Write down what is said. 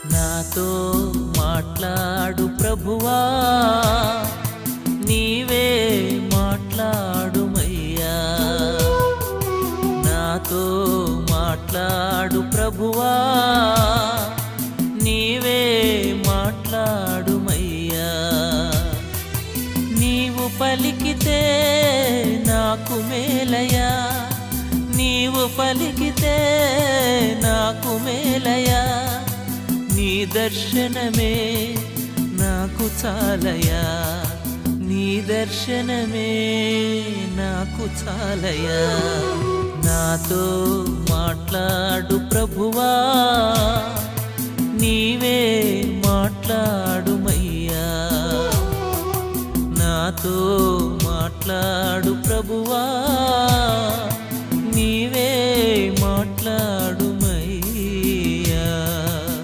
నాతో మాట్లాడు ప్రభువా, నీవే మాట్లాడుమయ్యా. నాతో మాట్లాడు ప్రభువా, నీవే మాట్లాడుమయ్యా. నీవు పలికితే నాకు మేలయా, నీవు పలికితే నాకు మేలయా. నీ దర్శనమే నాకు చాలయా, నీ దర్శనమే నాకు చాలయా. నాతో మాట్లాడు ప్రభువా.